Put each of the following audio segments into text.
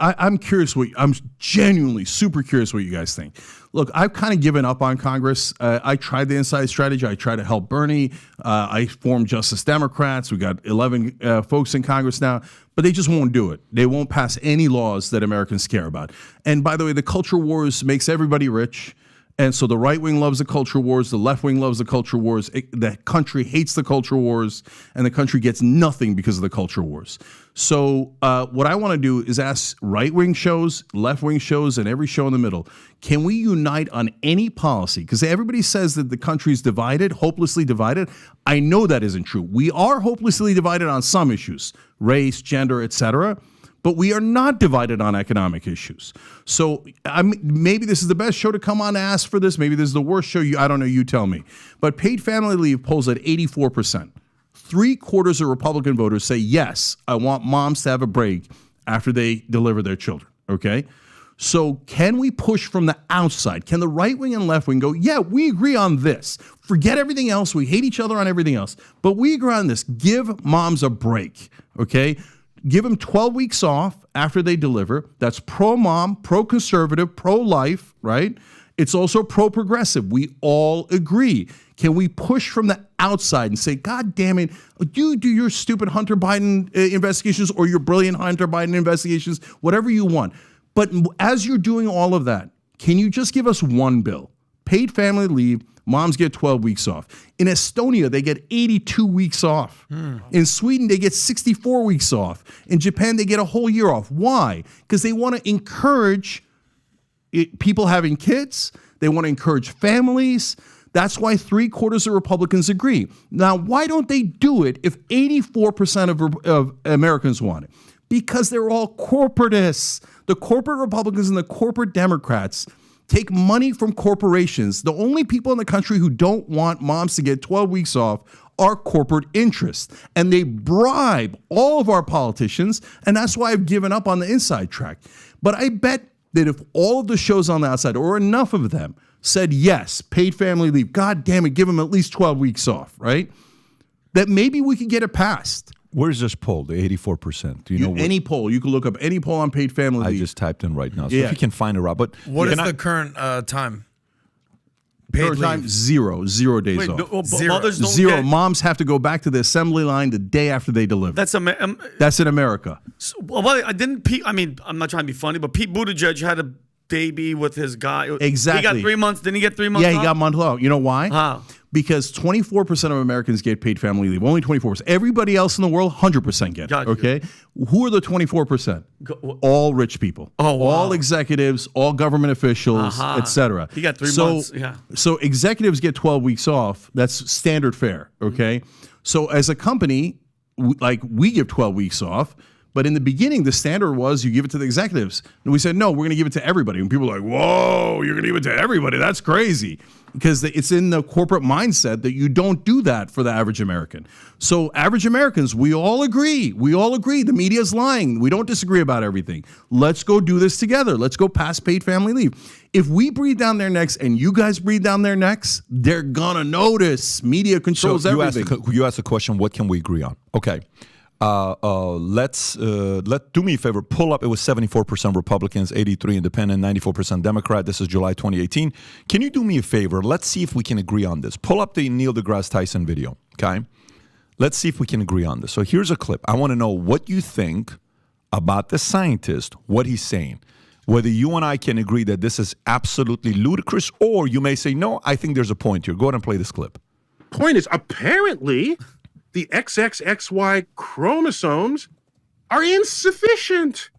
I'm curious I'm genuinely super curious what you guys think. Look, I've kind of given up on Congress. I tried the inside strategy. I tried to help Bernie. I formed Justice Democrats. We got 11 folks in Congress now, but they just won't do it. They won't pass any laws that Americans care about. And by the way, the culture wars makes everybody rich. And so the right wing loves the culture wars. The left wing loves the culture wars. The country hates the culture wars, and the country gets nothing because of the culture wars. So what I want to do is ask right wing shows, left wing shows, and every show in the middle, can we unite on any policy? Because everybody says that the country is divided, hopelessly divided. I know that isn't true. We are hopelessly divided on some issues, race, gender, etc., but we are not divided on economic issues. So maybe this is the best show to come on to ask for this. Maybe this is the worst show. I don't know. You tell me. But paid family leave polls at 84%. 3/4 of Republican voters say, yes, I want moms to have a break after they deliver their children. Okay. So can we push from the outside? Can the right wing and left wing go, yeah, we agree on this. Forget everything else. We hate each other on everything else. But we agree on this. Give moms a break. Okay. Give them 12 weeks off after they deliver. That's pro-mom, pro-conservative, pro-life, right? It's also pro-progressive. We all agree. Can we push from the outside and say, God damn it, you do your stupid Hunter Biden investigations or your brilliant Hunter Biden investigations, whatever you want. But as you're doing all of that, can you just give us one bill? Paid family leave. Moms get 12 weeks off. In Estonia, they get 82 weeks off. In Sweden, they get 64 weeks off. In Japan, they get a whole year off. Why? Because they want to encourage people having kids. They want to encourage families. That's why 3/4 of Republicans agree. Now, why don't they do it if 84% of Americans want it? Because they're all corporatists. The corporate Republicans and the corporate Democrats take money from corporations. The only people in the country who don't want moms to get 12 weeks off are corporate interests. And they bribe all of our politicians, and that's why I've given up on the inside track. But I bet that if all of the shows on the outside, or enough of them, said yes, paid family leave, God damn it, give them at least 12 weeks off, right? That maybe we could get it passed. Where's this poll, the 84%? Do you know any poll? You can look up any poll on paid family leave. I just typed in right now. So if you can find it, Rob. But what is the current time? Current time, 0 days off. Mothers don't zero. Moms have to go back to the assembly line the day after they deliver. That's in America. So, I didn't. I'm not trying to be funny, but Pete Buttigieg had a baby with his guy. Exactly. He got 3 months. Didn't he get 3 months? Yeah, he got a month off. You know why? How? Because 24% of Americans get paid family leave. Only 24%. Everybody else in the world, 100% get it. Gotcha. Okay? Who are the 24%? All rich people. Oh, wow. All executives, all government officials, etc. He got 3 months. Yeah. So executives get 12 weeks off. That's standard fare. Okay? So as a company, we give 12 weeks off. But in the beginning, the standard was you give it to the executives. And we said, no, we're going to give it to everybody. And people are like, whoa, you're going to give it to everybody. That's crazy. Because it's in the corporate mindset that you don't do that for the average American. So average Americans, we all agree. We all agree. The media's lying. We don't disagree about everything. Let's go do this together. Let's go pass paid family leave. If we breathe down their necks and you guys breathe down their necks, they're going to notice. Media controls everything. You asked the question, what can we agree on? Okay. Do me a favor, pull up. It was 74% Republicans, 83 independent, 94% Democrat. This is July 2018. Can you do me a favor? Let's see if we can agree on this. Pull up the Neil deGrasse Tyson video, okay? Let's see if we can agree on this. So here's a clip. I want to know what you think about the scientist, what he's saying. Whether you and I can agree that this is absolutely ludicrous, or you may say, no, I think there's a point here. Go ahead and play this clip. Point is, apparently the XXXY chromosomes are insufficient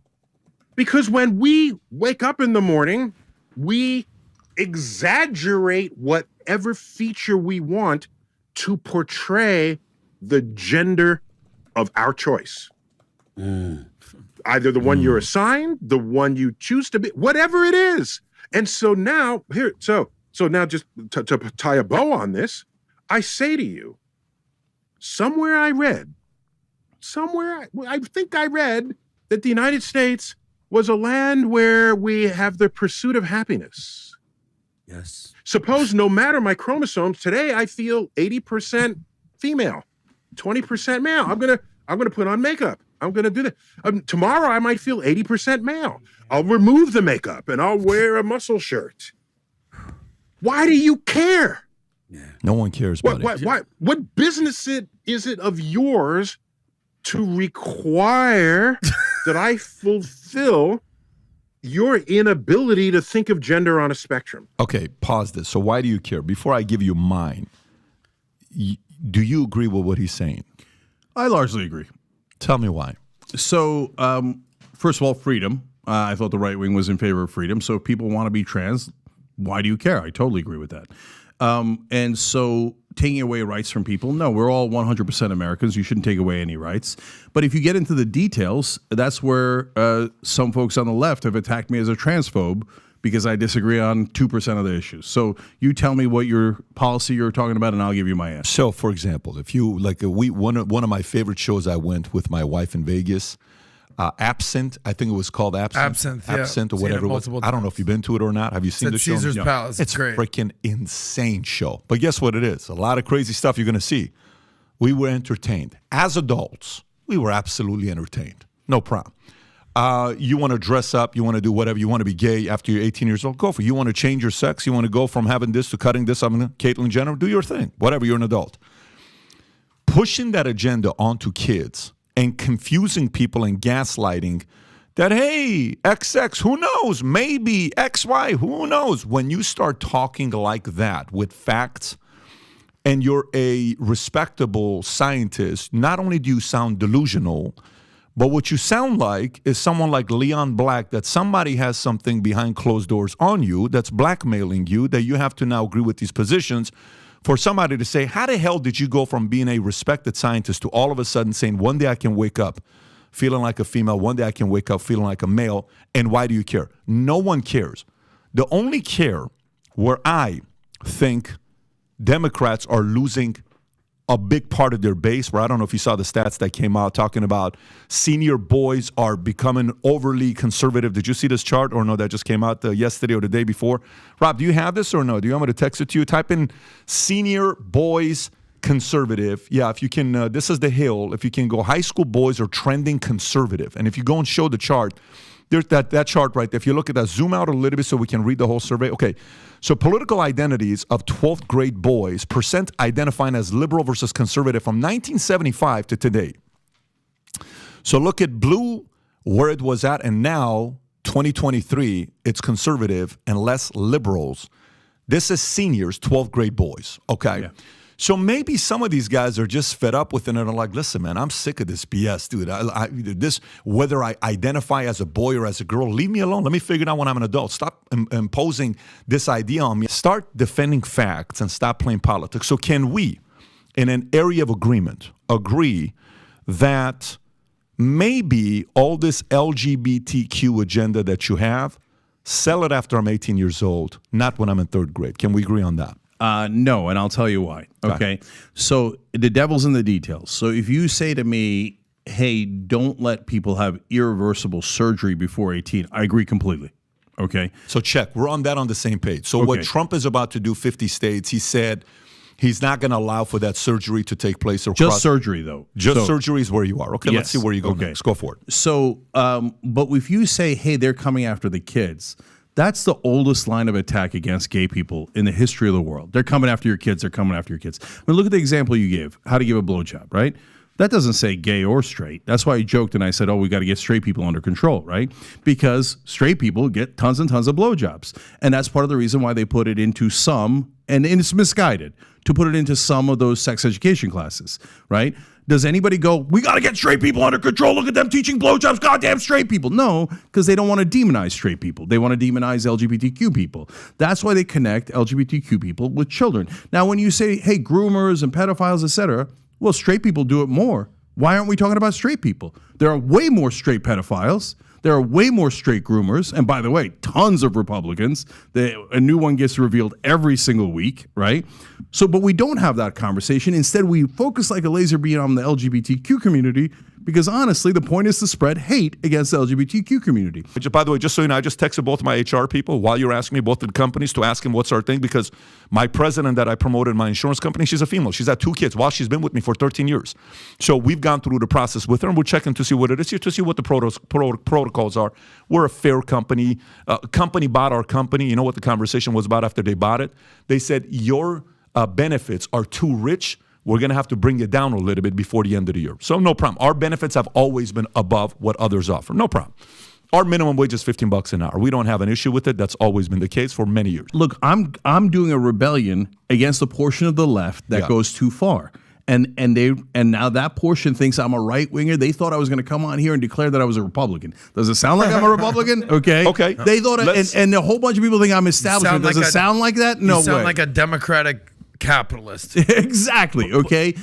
because when we wake up in the morning, we exaggerate whatever feature we want to portray the gender of our choice. Either the one you're assigned, the one you choose to be, whatever it is. And so now, so now just to tie a bow on this, I say to you, somewhere I think I read that the United States was a land where we have the pursuit of happiness. Yes. Suppose no matter my chromosomes, today I feel 80% female, 20% male. I'm gonna put on makeup. I'm going to do that. Tomorrow, I might feel 80% male. I'll remove the makeup and I'll wear a muscle shirt. Why do you care? No one cares, buddy. What business is it of yours to require that I fulfill your inability to think of gender on a spectrum? Okay, pause this. So why do you care? Before I give you mine, do you agree with what he's saying? I largely agree. Tell me why. So, first of all, freedom. I thought the right wing was in favor of freedom. So if people want to be trans, why do you care? I totally agree with that. And so taking away rights from people, no, we're all 100% Americans. You shouldn't take away any rights. But if you get into the details, that's where some folks on the left have attacked me as a transphobe because I disagree on 2% of the issues. So you tell me what your policy you're talking about, and I'll give you my answer. So, for example, if you like, one of my favorite shows, I went with my wife in Vegas. Absent, I think it was called Absent, yeah. Absent or Seen whatever. it multiple I don't know if you've been to it or not. Have you seen It's the at show? Caesar's Palace. It's Great. freaking insane show. But guess what it is? A lot of crazy stuff you're going to see. We were entertained. As adults, we were absolutely entertained. No problem. You want to dress up, you want to do whatever, you want to be gay after you're 18 years old, go for it. You want to change your sex, you want to go from having this to cutting this, Caitlyn Jenner, do your thing. Whatever, you're an adult. Pushing that agenda onto kids and confusing people and gaslighting that, hey, XX, who knows? Maybe XY, who knows? When you start talking like that with facts and you're a respectable scientist, not only do you sound delusional, but what you sound like is someone like Leon Black, that somebody has something behind closed doors on you that's blackmailing you, that you have to now agree with these positions for somebody to say, how the hell did you go from being a respected scientist to all of a sudden saying, one day I can wake up feeling like a female, one day I can wake up feeling like a male, and why do you care? No one cares. The only care where I think Democrats are losing a big part of their base, where I don't know if you saw the stats that came out talking about senior boys are becoming overly conservative. Did you see this chart or no? That just came out yesterday or the day before. Rob, do you have this or no? Do you want me to text it to you? Type in senior boys conservative. Yeah, if you can, this is the Hill. If you can go, high school boys are trending conservative. And if you go and show the chart, there's that chart right there. If you look at that, zoom out a little bit so we can read the whole survey. Okay, so political identities of 12th grade boys, percent identifying as liberal versus conservative from 1975 to today. So look at blue, where it was at, and now, 2023, it's conservative and less liberals. This is seniors, 12th grade boys, okay? Yeah. So maybe some of these guys are just fed up with it and are like, listen, man, I'm sick of this BS, dude. Whether I identify as a boy or as a girl, leave me alone. Let me figure it out when I'm an adult. Stop imposing this idea on me. Start defending facts and stop playing politics. So can we, in an area of agreement, agree that maybe all this LGBTQ agenda that you have, sell it after I'm 18 years old, not when I'm in third grade? Can we agree on that? No, and I'll tell you why. Okay. So the devil's in the details. So if you say to me, hey, don't let people have irreversible surgery before 18, I agree completely. Okay. So check. We're on the same page. So what Trump is about to do, 50 states, he said he's not going to allow for that surgery to take place. Just surgery, though. Just surgery is where you are. Okay, let's see where you go next. Go for it. So, but if you say, hey, they're coming after the kids, that's the oldest line of attack against gay people in the history of the world. They're coming after your kids. They're coming after your kids. I mean, look at the example you gave, how to give a blowjob, right? That doesn't say gay or straight. That's why I joked and I said, oh, we got to get straight people under control, right? Because straight people get tons and tons of blowjobs. And that's part of the reason why they put it into some, and it's misguided, to put it into some of those sex education classes, right? Does anybody go, we got to get straight people under control. Look at them teaching blowjobs, goddamn straight people. No, because they don't want to demonize straight people. They want to demonize LGBTQ people. That's why they connect LGBTQ people with children. Now, when you say, hey, groomers and pedophiles, etc., well, straight people do it more. Why aren't we talking about straight people? There are way more straight pedophiles. There are way more straight groomers. And by the way, tons of Republicans. A new one gets revealed every single week, right? So, but we don't have that conversation. Instead, we focus like a laser beam on the LGBTQ community because honestly, the point is to spread hate against the LGBTQ community. By the way, just so you know, I just texted both my HR people while you're asking me, both the companies, to ask them what's our thing, because my president that I promoted in my insurance company, she's a female. She's had 2 kids while she's been with me for 13 years. So we've gone through the process with her, and we're checking to see what it is here, to see what the protocols are. We're a fair company. Company bought our company. You know what the conversation was about after they bought it? They said, your benefits are too rich. We're going to have to bring it down a little bit before the end of the year. So no problem. Our benefits have always been above what others offer. No problem. Our minimum wage is $15 an hour. We don't have an issue with it. That's always been the case for many years. Look, I'm doing a rebellion against a portion of the left that goes too far. And now that portion thinks I'm a right winger. They thought I was going to come on here and declare that I was a Republican. Does it sound like I'm a Republican? Okay. Okay. They thought, and a whole bunch of people think I'm establishment. Does it sound like that? No way. You sound like a Democratic capitalist. Exactly. Okay.